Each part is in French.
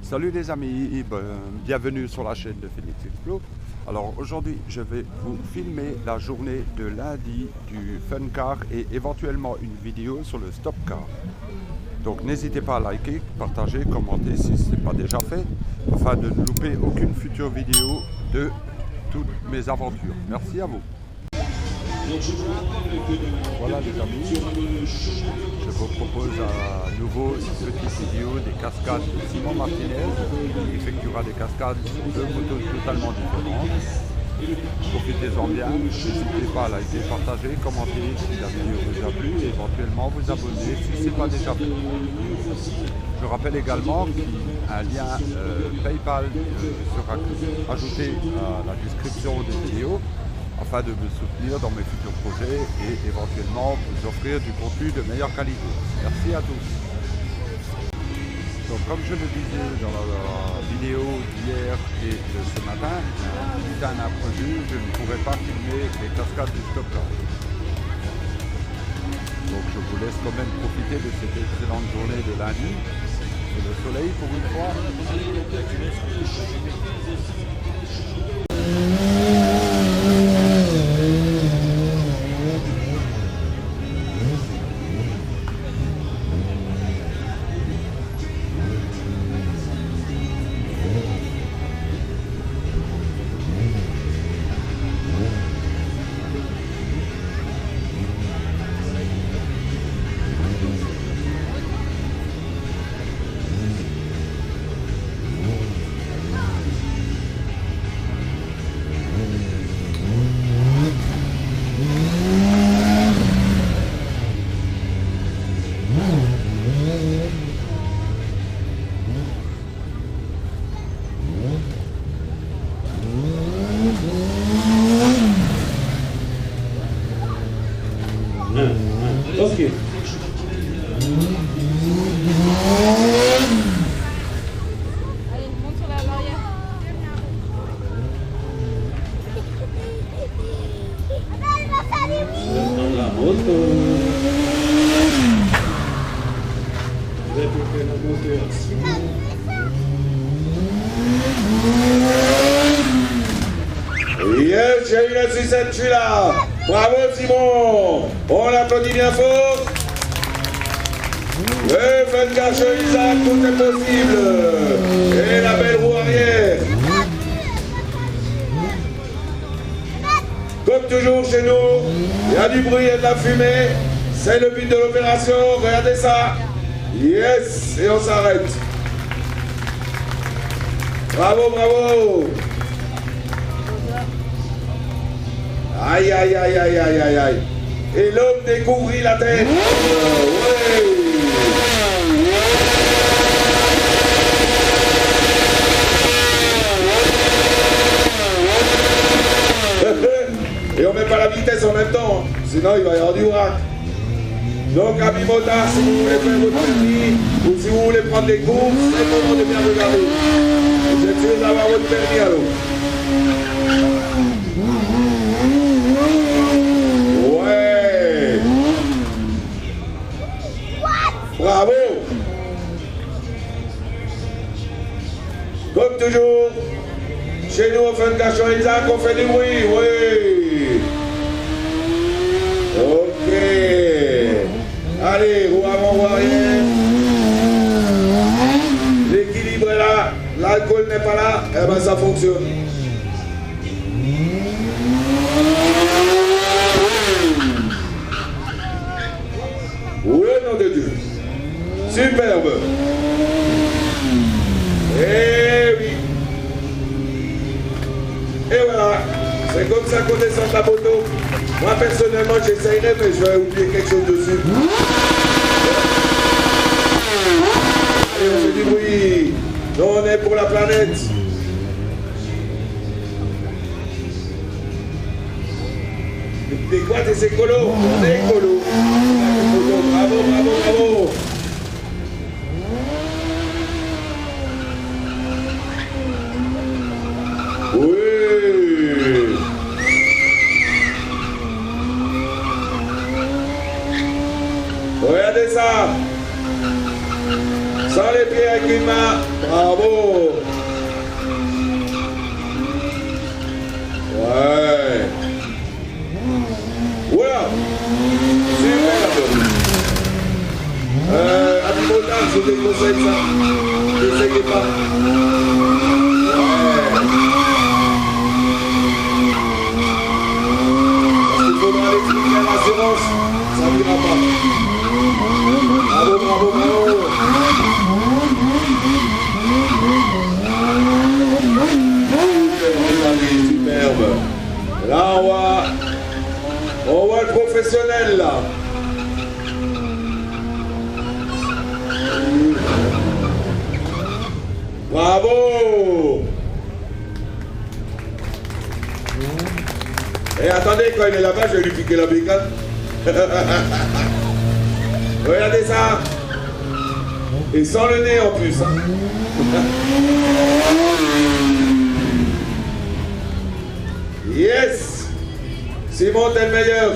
Salut les amis, bienvenue sur la chaîne de Phoenix Explo. Alors aujourd'hui je vais vous filmer la journée de lundi du Fun Car et éventuellement une vidéo sur le Stop Car. Donc n'hésitez pas à liker, partager, commenter si ce n'est pas déjà fait, afin de ne louper aucune future vidéo de toutes mes aventures. Merci à vous. Voilà les amis, je vous propose à nouveau une petite vidéo des cascades de Simon Martinez. Il effectuera des cascades sur deux motos totalement différentes. Profitez-en bien, n'hésitez pas à liker, partager, commenter si la vidéo vous a plu et éventuellement vous abonner si ce n'est pas déjà fait. Je rappelle également qu'un lien PayPal sera ajouté à la description des vidéos afin de me soutenir dans mes futurs projets et éventuellement vous offrir du contenu de meilleure qualité. Merci à tous. Donc comme je le disais dans la vidéo d'hier et de ce matin, suite à un imprévu, je ne pourrais pas filmer les cascades du Stop Car. Donc je vous laisse quand même profiter de cette excellente journée de lundi. C'est le soleil pour une fois. Ok. Allez, monte sur la barrière. Dans la moto. Vous avez fait la moto aussi. Yes, j'ai eu le succès, je suis là. Bravo Simon. On l'applaudit bien fort. Le Fun Car chez Isaac, tout est possible. Et la belle roue arrière. Comme toujours chez nous, il y a du bruit et de la fumée. C'est le but de l'opération. Regardez ça. Yes, et on s'arrête. Bravo, bravo. Aïe, aïe, aïe, aïe, aïe, aïe, aïe. Et l'homme découvrit la tête. Et on met pas la vitesse en même temps, hein. Sinon il va y avoir du vrac. Donc amis motards, si vous voulez faire votre permis, ou si vous voulez prendre des courses, c'est le moment de bien regarder. Vous êtes sûr d'avoir votre permis alors. Ouais. Bravo. Comme toujours, chez nous au Fun Car chez Isaac, on fait du bruit, oui. Ok. Allez, roue avant, roue arrière. L'équilibre est là, l'alcool n'est pas là, et ben ça fonctionne. Oui, nom de Dieu. Superbe. Eh oui. Et voilà. C'est comme ça qu'on descend la moto. Moi personnellement j'essayerai, mais je vais oublier quelque chose dessus. Allez, on fait du bruit. Nous on est pour la planète. T'es quoi, t'es écolo? On est écolo. Bravo, bravo, bravo. Oui. Regardez ça. Sans les pieds avec une main. Bravo. Ouais. Voilà. Super. Ami Motard, je vous déconseille ça. N'essayez pas. Ouais. Parce qu'il faudra l'expliquer à l'assurance. Ça ne ira pas. Bravo, bravo, bravo. Superbe. Là, on voit le professionnel, là. Bravo. Et attendez, quand il est là-bas, je vais lui piquer la bécane. Regardez ça. Et sans le nez en plus. Yes. Simon, t'es le meilleur.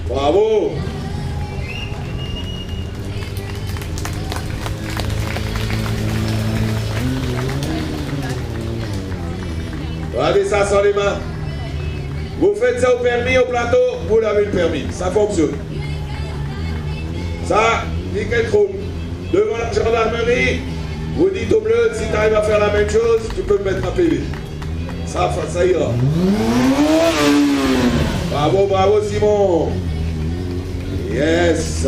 Bravo. Regardez ça sans les mains. Vous faites ça au permis, au plateau, vous l'avez le permis. Ça fonctionne. Ça, nickel chrome. Devant la gendarmerie, vous dites au bleu, si tu arrives à faire la même chose, tu peux me mettre un PV. Ça ira. Bravo, bravo Simon. Yes.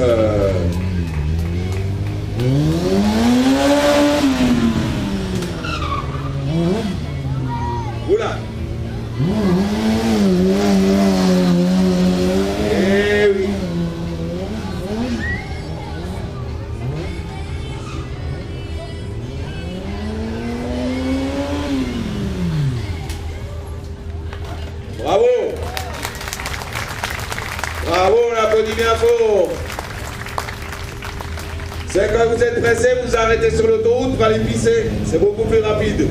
Oula. Eh oui. Bravo. Bravo, on applaudit bien fort. C'est quand vous êtes pressé, vous arrêtez sur l'autoroute pour aller pisser. C'est beaucoup plus rapide.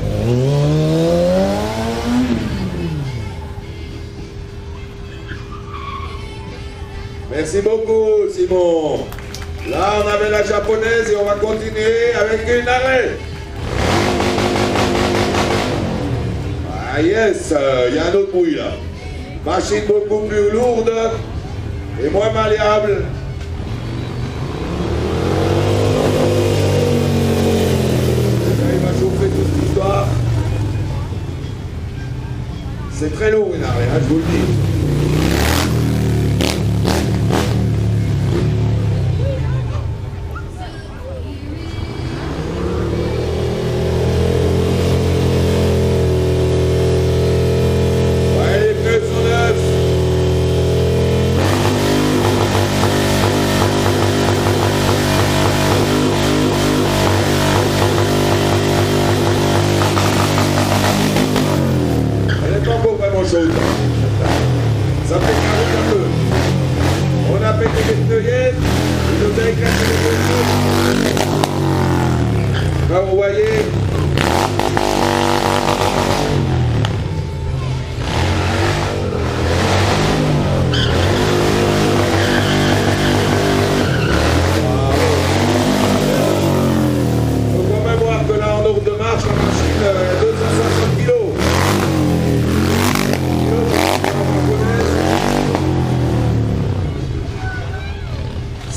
Merci beaucoup, Simon. Là, on avait la japonaise et on va continuer avec une arrêt. Ah yes, il y a un autre bruit là. Machine beaucoup plus lourde et moins malléable. Il va chauffer toute l'histoire. C'est très lourd une arrêt, hein, je vous le dis. Ça fait carrer un peu. On a pété les pneus, il nous a éclaté les pneus. Là, vous voyez. Il faut quand même voir que là, en ordre de marche, la machine est 260 kg.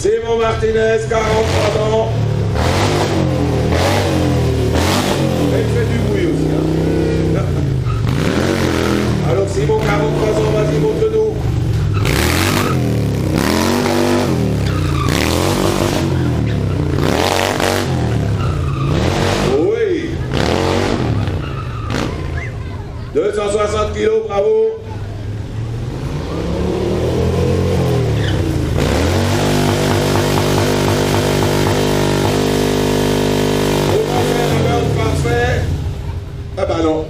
Simon Martinez, 43 ans. Il fait du bruit aussi. Hein. Alors Simon, 43 ans, vas-y, montre-nous. Oui. 260 kilos, bravo. Ah bah non.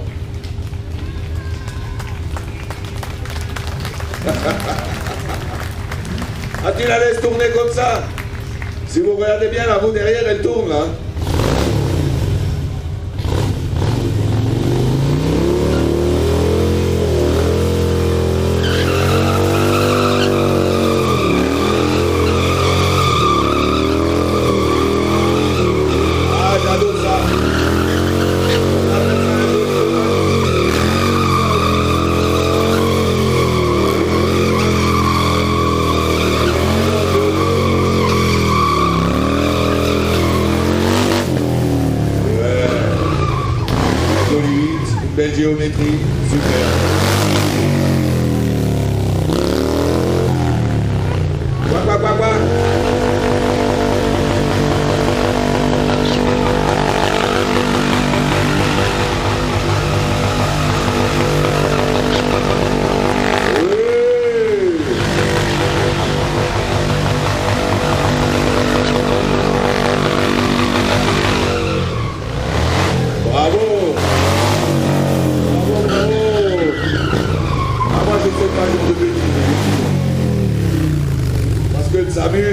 Ah, tu la laisses tourner comme ça. Si vous regardez bien, la roue derrière, elle tourne là. géométrie, super. Quoi. Bravo. Ah, moi je fais pas genre de bêtises. Parce que le SAMU.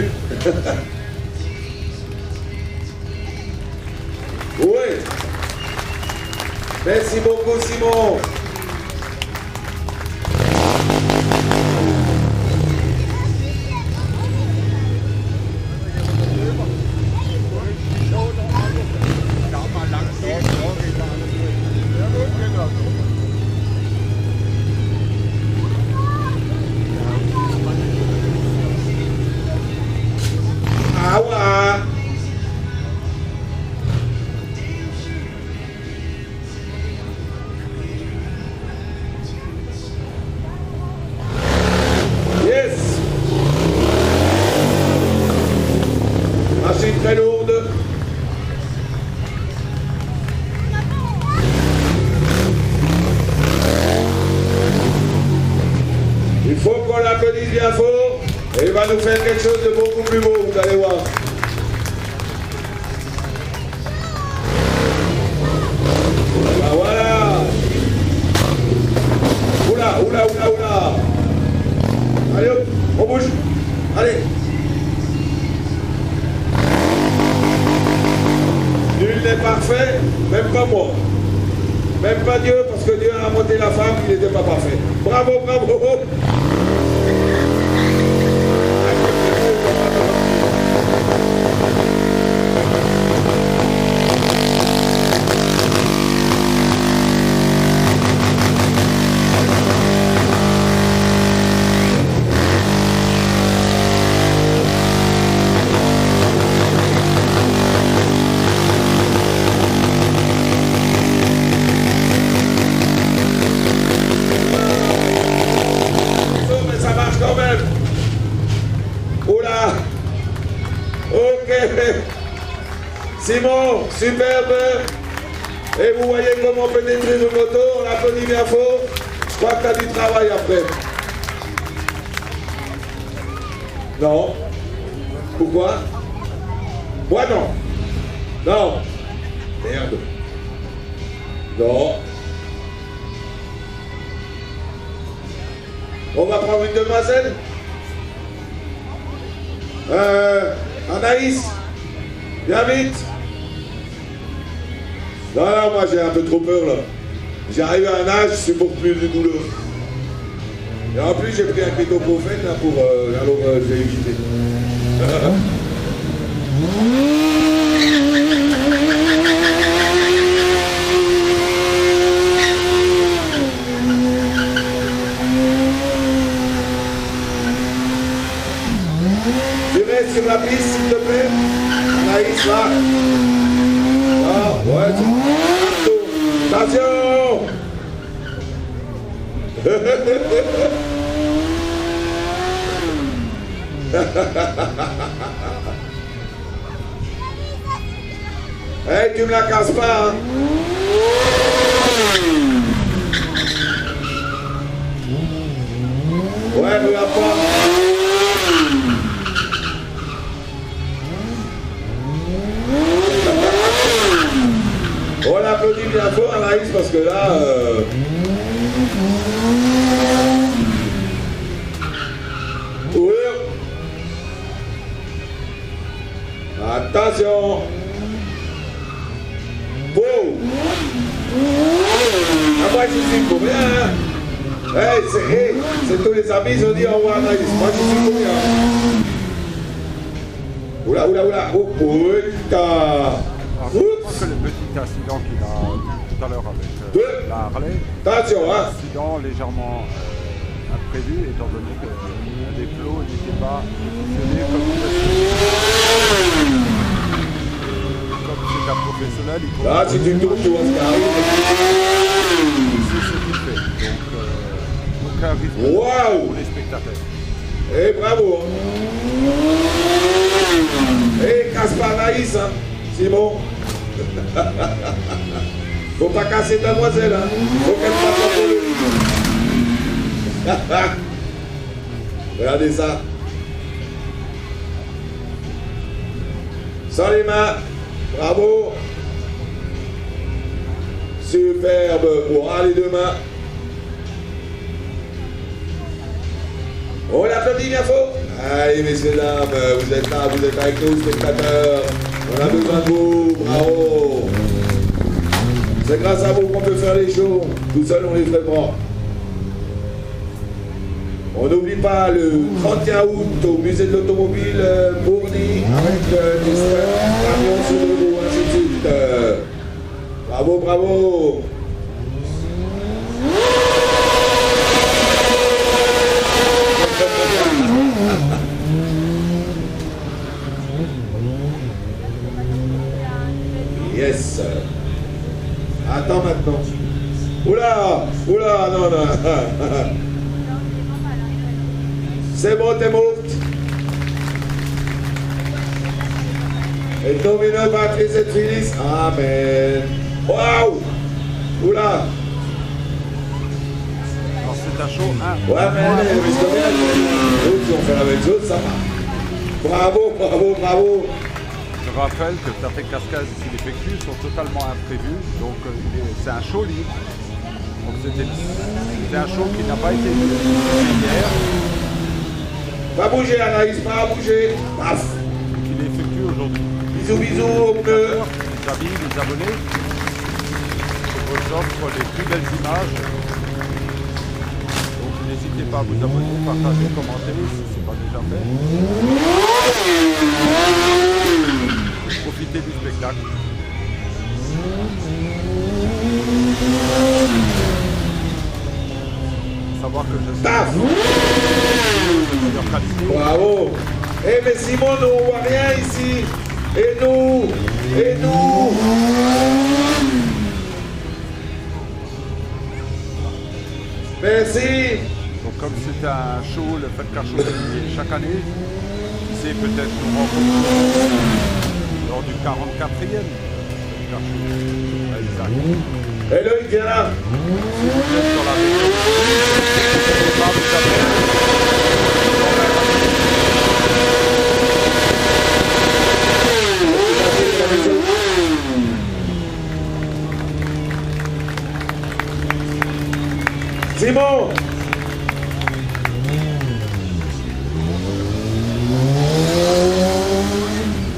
Oui. Merci beaucoup Simon. Awa. Yes. Machine très lourde. Il faut qu'on l'applaudisse bien fort et il va nous faire quelque chose de beaucoup plus beau, vous allez voir. Voilà. Oula. Allez hop, on bouge. Allez. Nul n'est parfait, même pas moi. Même pas Dieu, parce que Dieu a monté la femme, il n'était pas parfait. Bravo. Mais ça marche quand même. Oula. Ok. Simon, superbe. Et vous voyez comment pénétrer le moto, on l'applaudit bien fort. Je crois que tu as du travail après. Non. Pourquoi? Moi non. Non. Merde. Non. On va prendre une demoiselle. Anaïs, viens vite. Non, moi j'ai un peu trop peur là. J'arrive à un âge, je supporte plus de douleur. Et en plus j'ai pris un kétoprophène là pour... alors je vais éviter. Tu restes sur la piste s'il te plaît. Anaïs là. Ah, ouais, attention. Hey, tu me la casses pas, hein. Ouais, regarde pas. On l'applaudit bien fort, Anaïs, parce que là... Oui. Attention. Wow. Ah, moi, je suis pour rien. Hein. Hey, c'est tous les amis, ils ont dit au revoir, Anaïs. Moi, je suis pour rien. Oula. Oh, putain. Je crois que le petit incident qu'il a tout à l'heure avec la Harley, attention, hein. un incident légèrement imprévu, étant donné que les plots n'étaient pas positionnés comme c'est un professionnel. Là, si tu tournes, tu vois ce qui arrive. sait ce qu'il fait. Donc, aucun risque Waouh! pour les spectateurs. Et bravo! Et casse pas Naïs, hein, Simon. Faut pas casser mademoiselle, hein. Faut qu'elle fasse un peu. Regardez ça. Sans les mains. Bravo. Superbe. Bon, les deux mains. On l'applaudit bien fort. Allez, messieurs, dames, vous êtes là, vous êtes avec nous, spectateurs. On a besoin de vous. Bravo. C'est grâce à vous qu'on peut faire les shows. Tout seul, on les ferait pas. On n'oublie pas le 31 août au musée de l'automobile Bourny avec des camions sur le dos, ainsi de suite. Bravo, bravo. Yes. Attends maintenant. Oula, oula, non, non. C'est bon, t'es morte. Et domino Patrice et Phyllis. Amen. Waouh. Oula. Alors c'est un show, hein. Ouais, mais si on fait la même chose, ça va. Bravo, bravo, bravo. Je rappelle que certaines cascades ici effectuées sont totalement imprévues, donc c'est un show libre. Donc c'est un show qui n'a pas été fait hier. Pas bouger Anaïs, pas bouger. Paf. Qu'il est effectué aujourd'hui. Bisous, bisous aux pneus. Les amis, les abonnés, je vous offre les plus belles images. Donc n'hésitez pas à vous abonner, partager, commenter si ce n'est pas déjà fait. Profitez du spectacle. Savoir que je suis Paf. de meilleure qualité. Bravo. Eh mais Simon, nous on voit rien ici. Et nous. Et nous. Merci. Donc comme c'est un show, le Fête Car Show chaque année, qui sait peut-être nous rencontrer lors du 44e Fête Car Show. Exact. Et Loïc, viens là. Si vous êtes dans la région, n'hésitez pas à vous abonner. Simon.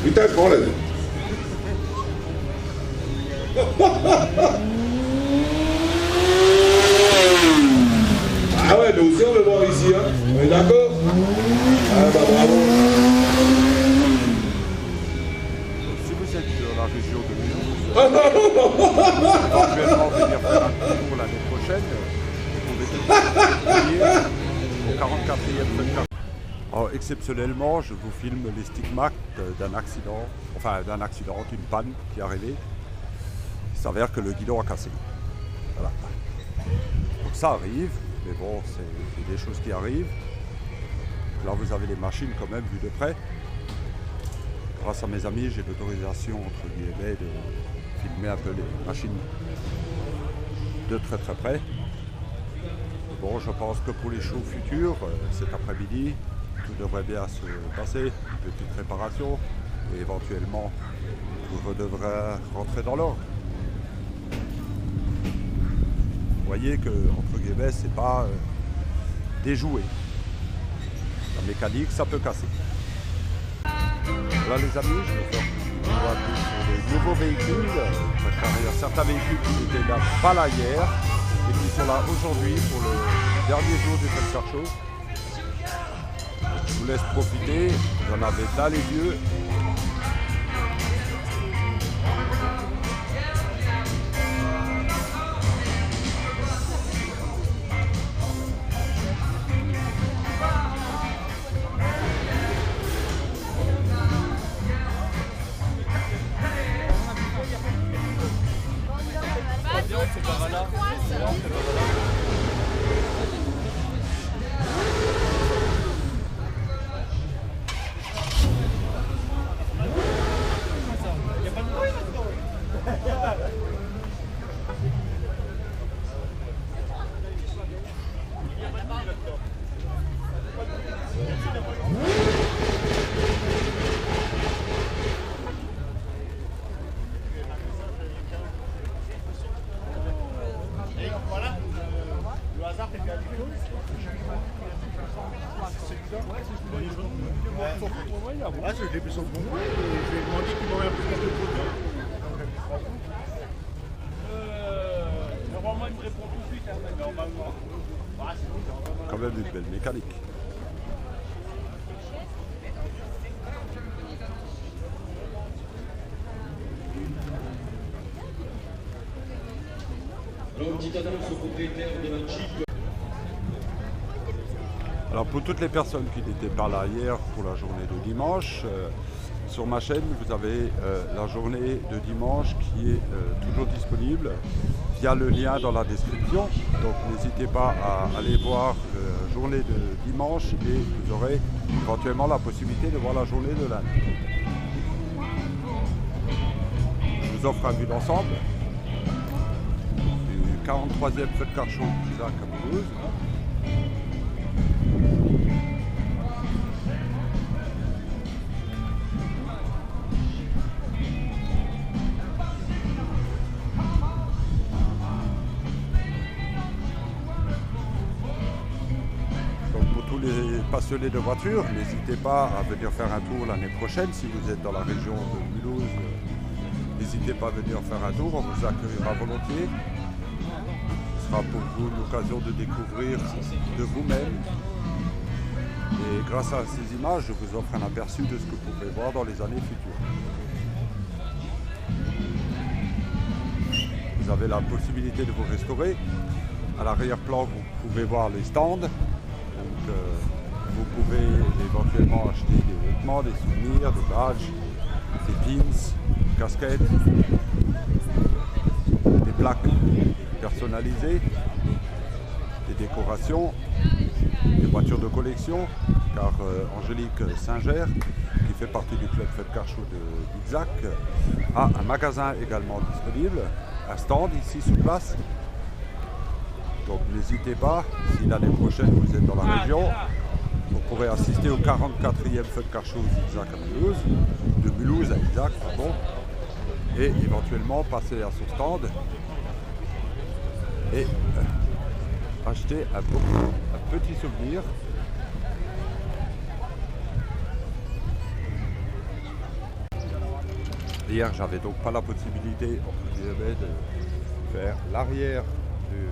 Putain, je prends l'aide. Ah ouais, nous aussi on veut voir ici, hein. On est d'accord? Ah bah bravo. Si vous êtes dans la région de Lyon, éventuellement venir faire un tour l'année prochaine, vous pouvez tout au 44e Fête Car. Alors, exceptionnellement, je vous filme les stigmates d'un accident, d'une panne qui est arrivée. Il s'avère que le guidon a cassé. Voilà. Donc ça arrive, mais bon, c'est des choses qui arrivent. Là, vous avez les machines quand même vues de près. Grâce à mes amis, j'ai l'autorisation, entre guillemets, de filmer un peu les machines de très très près. Bon, je pense que pour les shows futurs, cet après-midi, tout devrait bien se passer. Une petite réparation et éventuellement, tout devrait rentrer dans l'ordre. Vous voyez que, entre guillemets, c'est pas déjoué. La mécanique, ça peut casser. Voilà les amis, je vais faire un peu sur les nouveaux véhicules. Car il y a certains véhicules qui étaient là pas là hier et qui sont là aujourd'hui pour le dernier jour du Fête Car Show. Je vous laisse profiter, vous en avez plein les yeux. C'est pas là. Ah, je l'ai pris sur le bon coin et je lui ai demandé qu'il m'aurait pris quelques photos. Normalement, il me répond tout de suite, hein, normalement. Quand même une belle mécanique. Alors, petit annonce au propriétaire de la Jeep. Alors pour toutes les personnes qui n'étaient pas là hier pour la journée de dimanche, sur ma chaîne vous avez la journée de dimanche qui est toujours disponible via le lien dans la description. Donc n'hésitez pas à aller voir la journée de dimanche et vous aurez éventuellement la possibilité de voir la journée de lundi. Je vous offre un vue d'ensemble du 43e Feu de Car Show Isaac à Mulhouse. Les passionnés de voitures, n'hésitez pas à venir faire un tour l'année prochaine. Si vous êtes dans la région de Mulhouse, n'hésitez pas à venir faire un tour, on vous accueillera volontiers. Ce sera pour vous l'occasion de découvrir de vous-même. Et grâce à ces images, je vous offre un aperçu de ce que vous pouvez voir dans les années futures. Vous avez la possibilité de vous restaurer. À l'arrière-plan, vous pouvez voir les stands. Donc, vous pouvez éventuellement acheter des vêtements, des souvenirs, des badges, des pins, des casquettes, des plaques personnalisées, des décorations, des voitures de collection, car Angélique Singer, qui fait partie du club Feu de Car Show d'Isaac, a un magasin également disponible, un stand ici sur place. Donc n'hésitez pas, si l'année prochaine vous êtes dans la région, vous pourrez assister au 44e Feu de Car Show d'Isaac à Mulhouse, de Mulhouse à Isaac, pardon, et éventuellement passer à son stand et acheter un petit souvenir. Hier, j'avais donc pas la possibilité de faire l'arrière de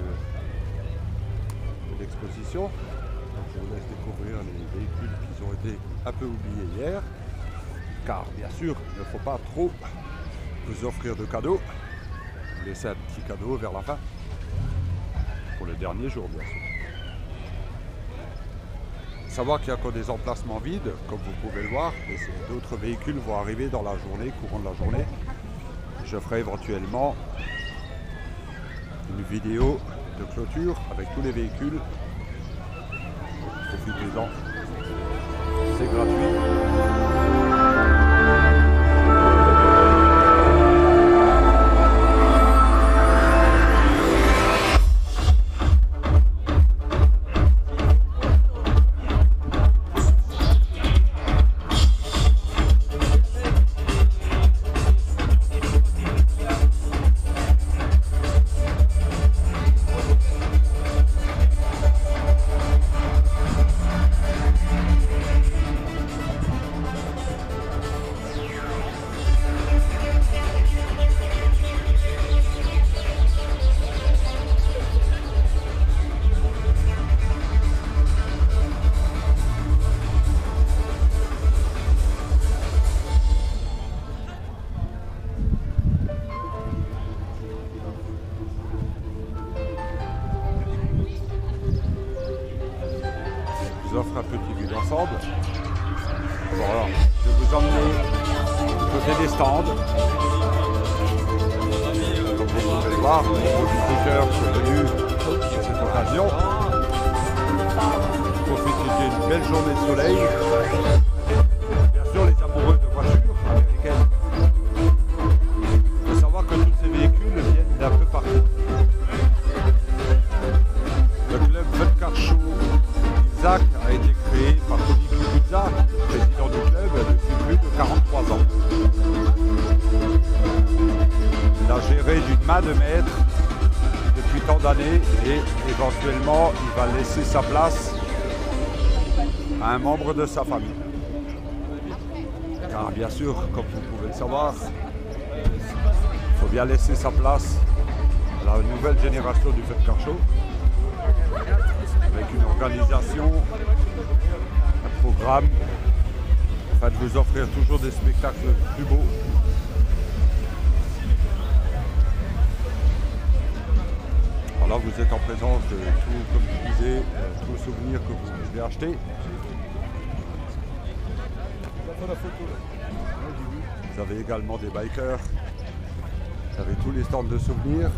l'exposition. Donc je vous laisse découvrir les véhicules qui ont été un peu oubliés hier. Car bien sûr, il ne faut pas trop vous offrir de cadeaux. Vous laissez un petit cadeau vers la fin. Pour le dernier jour, bien sûr. Savoir qu'il n'y a que des emplacements vides, comme vous pouvez le voir, et d'autres véhicules vont arriver dans la journée, courant de la journée. Je ferai éventuellement une vidéo de clôture avec tous les véhicules. Profitez-en, c'est gratuit. Offre un petit vue d'ensemble. Voilà, je vais vous emmener du côté des stands. Comme vous pouvez le voir, les producteurs sont venus sur cette occasion. Profitez d'une belle journée de soleil. Bien sûr, les amoureux de voitures américaines. Il faut savoir que tous ces véhicules viennent d'un peu partout. Le club Feu de Car Show Isaac a été créé par Tony Kubica, président du club, depuis plus de 43 ans. Il a géré d'une main de maître depuis tant d'années et éventuellement il va laisser sa place à un membre de sa famille. Car bien sûr, comme vous pouvez le savoir, il faut bien laisser sa place à la nouvelle génération du feu de car show, avec une organisation, un programme, afin de vous offrir toujours des spectacles plus beaux. Alors là, vous êtes en présence de tout, comme je disais, tous souvenirs que vous pouvez acheter. Vous avez également des bikers. Vous avez tous les stands de souvenirs.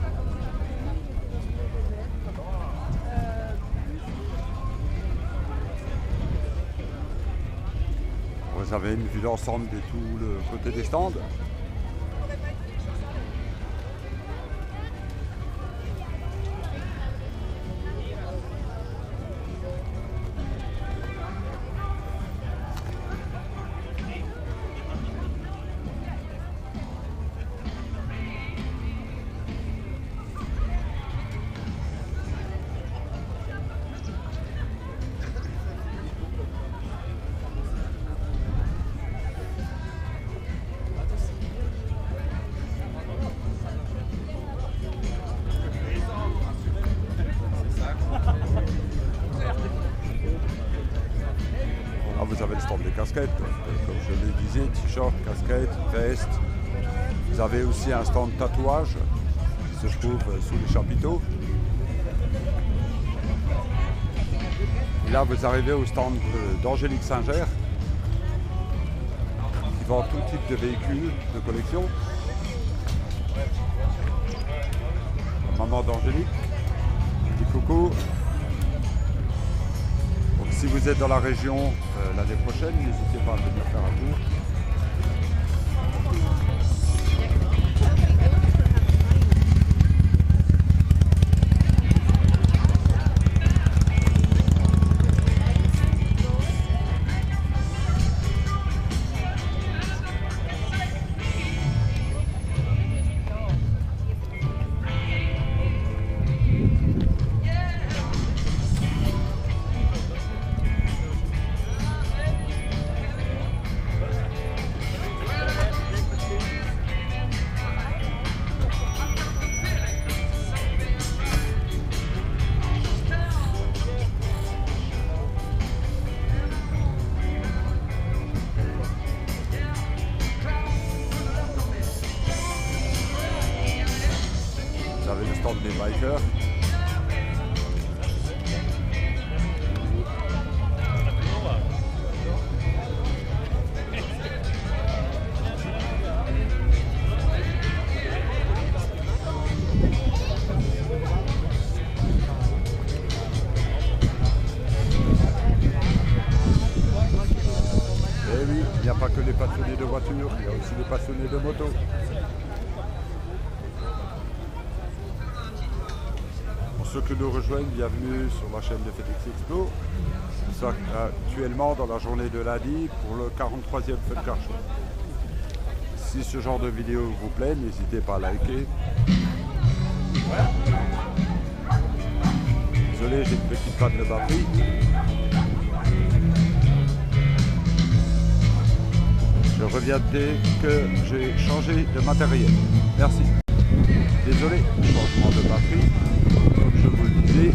Vous avez une vue d'ensemble de tout le côté des stands. Vous avez le stand des casquettes, comme je le disais, t-shirt, casquettes, vestes. Vous avez aussi un stand tatouage qui se trouve sous les chapiteaux. Et là, vous arrivez au stand d'Angélique Singer, qui vend tout type de véhicules de collection. Maman d'Angélique, petit coucou. Si vous êtes dans la région l'année prochaine, n'hésitez pas à venir faire un tour. Vous avez le stand des bikers. Et oui, il n'y a pas que les passionnés de voitures, il y a aussi les passionnés de moto. Pour ceux qui nous rejoignent, bienvenue sur la chaîne de FedEx Expo. Nous sommes actuellement dans la journée de lundi pour le 43e Feu de Car Show. Si ce genre de vidéo vous plaît, n'hésitez pas à liker. Désolé, j'ai une petite panne de batterie. Je reviens dès que j'ai changé de matériel. Merci. Désolé, changement de batterie. Comme je vous le disais,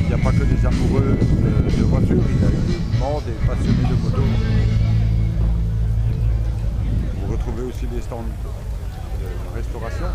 il n'y a pas que des amoureux de voitures, il y a également des passionnés de moto. Vous retrouvez aussi des stands de restauration.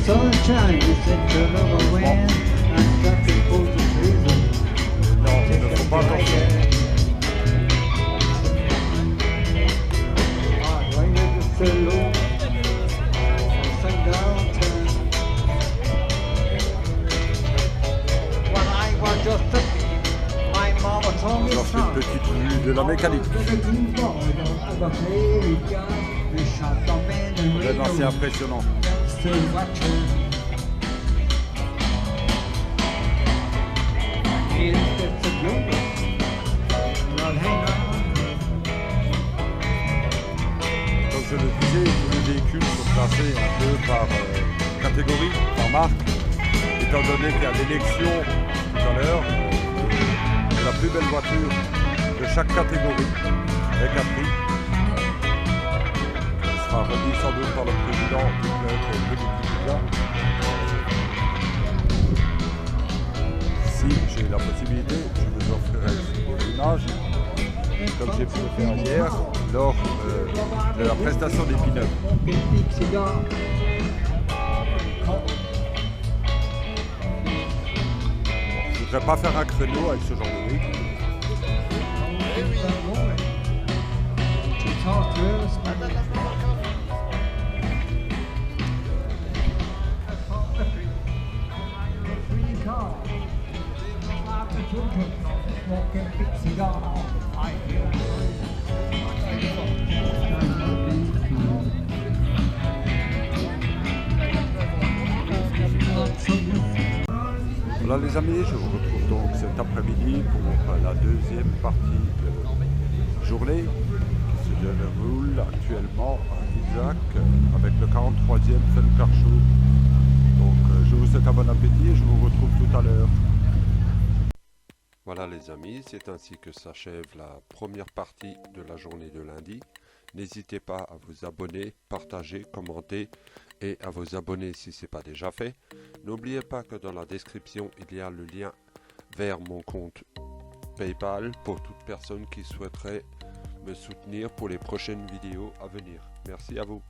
Sunshine, you said you're never win. I'm stuck in prison. Non, il ne faut pas attention. de la mécanique. Vraiment, c'est impressionnant. Comme je le disais, tous les véhicules sont classés un peu par catégorie, par marque, étant donné qu'il y a l'élection tout à l'heure de la plus belle voiture de chaque catégorie avec un prix. Il sera remis sans doute par le président du club de Si j'ai la possibilité, je vous offrirai une image, comme j'ai pu le faire hier, lors de la prestation des pin-ups. Je ne voudrais pas faire un créneau avec ce genre de véhicule. Voilà les amis, je vous retrouve donc cet après-midi pour la deuxième partie de journée qui se déroule actuellement à Isaac avec le 43e Fun Car Show. Donc je vous souhaite un bon appétit et je vous retrouve tout à l'heure. Voilà les amis, c'est ainsi que s'achève la première partie de la journée de lundi. N'hésitez pas à vous abonner, partager, commenter et à vous abonner si ce n'est pas déjà fait. N'oubliez pas que dans la description, il y a le lien vers mon compte PayPal pour toute personne qui souhaiterait me soutenir pour les prochaines vidéos à venir. Merci à vous.